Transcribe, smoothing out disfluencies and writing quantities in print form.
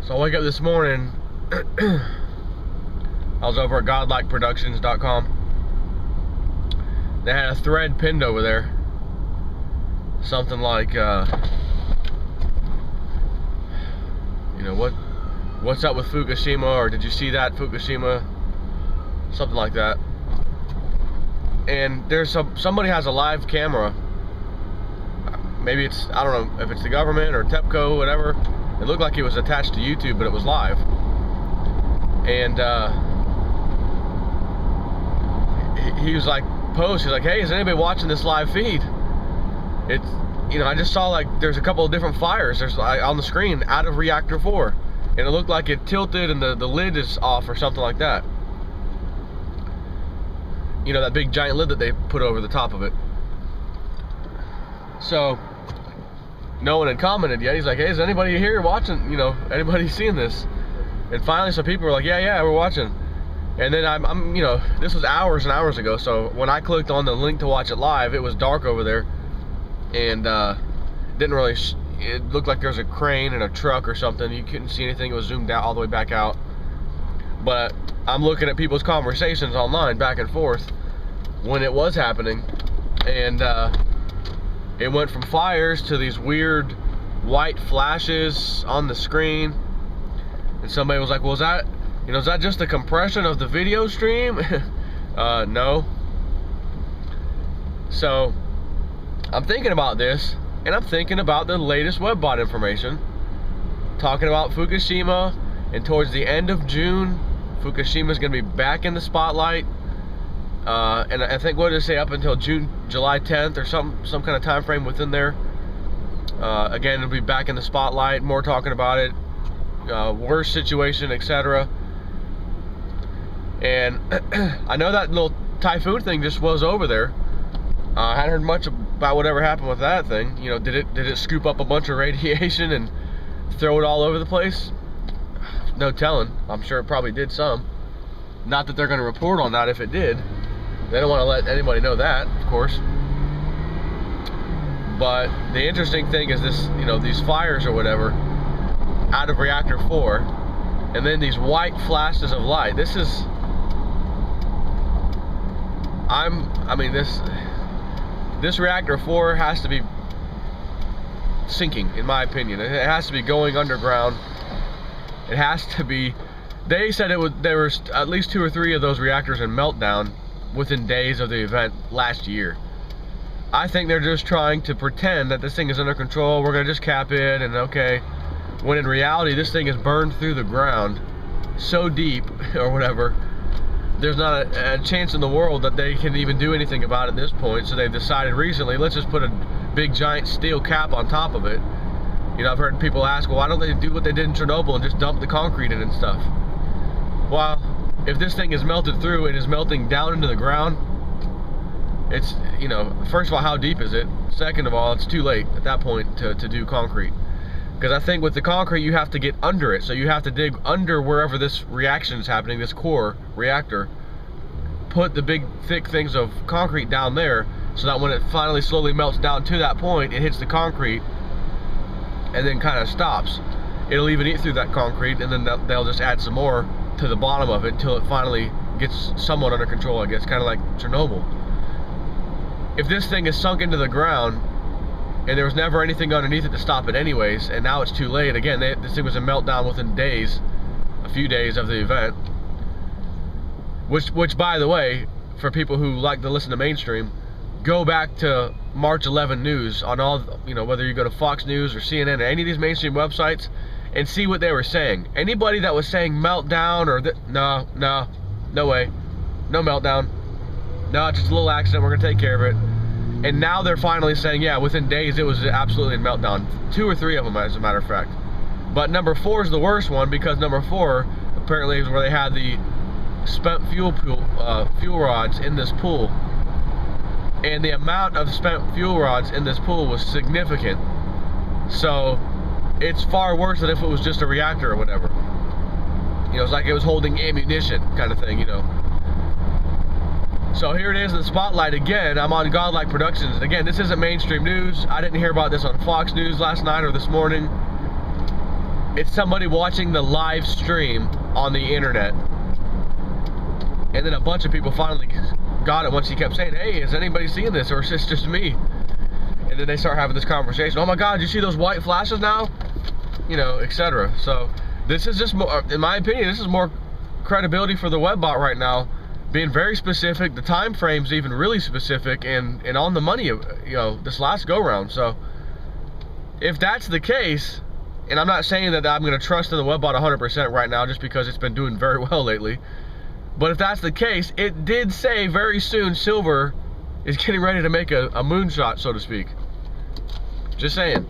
So I wake up this morning, I was over at godlikeproductions.com. They had a thread pinned over there. Something like, you know, what's up with Fukushima, or did you see that Fukushima? Something like that. And there's somebody has a live camera. Maybe it's, I don't know if it's the government or TEPCO, whatever. It looked like it was attached to YouTube, but it was live. And he was like, he's like, hey, is anybody watching this live feed? It's, you know, I just saw like there's a couple of different fires. There's on the screen out of reactor 4, and it looked like it tilted and the lid is off or something like that. You know, that big giant lid that they put over the top of it. So no one had commented yet. He's like, hey, is anybody here watching? You know, anybody seeing this? And finally some people were like, yeah, we're watching. And then I'm you know, this was hours and hours ago, so when I clicked on the link to watch it live, it was dark over there, and didn't really it looked like there was a crane and a truck or something. You couldn't see anything. It was zoomed out all the way back out. But I'm looking at people's conversations online back and forth when it was happening, and it went from fires to these weird white flashes on the screen. And somebody was like, well, is that just the compression of the video stream? No. So I'm thinking about this, and I'm thinking about the latest WebBot information, talking about Fukushima, and towards the end of June, Fukushima is going to be back in the spotlight. And I think, what did it say, up until July 10th or some kind of time frame within there. Again, it'll be back in the spotlight, more talking about it, worse situation, etc. And I know that little typhoon thing just was over there. I hadn't heard much about whatever happened with that thing. You know, did it scoop up a bunch of radiation and throw it all over the place? No telling. I'm sure it probably did some. Not that they're going to report on that if it did. They don't want to let anybody know that, of course. But the interesting thing is this, you know, these fires or whatever out of reactor 4, and then these white flashes of light. This is, I mean, this reactor 4 has to be sinking, in my opinion. It has to be going underground. It has to be. They said there was at least 2 or 3 of those reactors in meltdown within days of the event last year. I think they're just trying to pretend that this thing is under control. We're gonna just cap it, and okay. When in reality, this thing is burned through the ground so deep, or whatever, there's not a chance in the world that they can even do anything about it at this point. So they've decided recently, let's just put a big giant steel cap on top of it. You know, I've heard people ask, well, why don't they do what they did in Chernobyl and just dump the concrete in and stuff? Well, if this thing is melted through and is melting down into the ground, it's, you know, first of all, how deep is it? Second of all, it's too late at that point to do concrete. Because I think with the concrete, you have to get under it. So you have to dig under wherever this reaction is happening, this core reactor. Put the big, thick things of concrete down there, so that when it finally slowly melts down to that point, it hits the concrete and then kind of stops. It'll even eat through that concrete, and then they'll just add some more to the bottom of it until it finally gets somewhat under control, I guess, kind of like Chernobyl. If this thing is sunk into the ground, and there was never anything underneath it to stop it anyways, and now it's too late, again, this thing was in meltdown within days, a few days of the event, which by the way, for people who like to listen to mainstream, go back to March 11 news on all, you know, whether you go to Fox News or CNN or any of these mainstream websites, and see what they were saying. Anybody that was saying meltdown or no way, no meltdown, no, it's just a little accident, we're gonna take care of it. And now they're finally saying, yeah, within days it was absolutely a meltdown. 2 or 3 of them, as a matter of fact. But number 4 is the worst one, because number 4 apparently is where they had the spent fuel rods in this pool. And the amount of spent fuel rods in this pool was significant. So it's far worse than if it was just a reactor or whatever. You know, it's like it was holding ammunition kind of thing, you know. So here it is in the spotlight again. I'm on Godlike Productions. And again, this isn't mainstream news. I didn't hear about this on Fox News last night or this morning. it's somebody watching the live stream on the internet. And then a bunch of people finally got it once he kept saying, hey, is anybody seeing this, or is this just me? And then they start having this conversation. Oh my God, you see those white flashes now? You know, etc. So this is just more, in my opinion, this is more credibility for the webbot right now, being very specific. The time frame's even really specific and on the money, you know, this last go round. So if that's the case, and I'm not saying that I'm going to trust in the webbot 100% right now just because it's been doing very well lately, but if that's the case, it did say very soon Silver is getting ready to make a moonshot, so to speak. Just saying.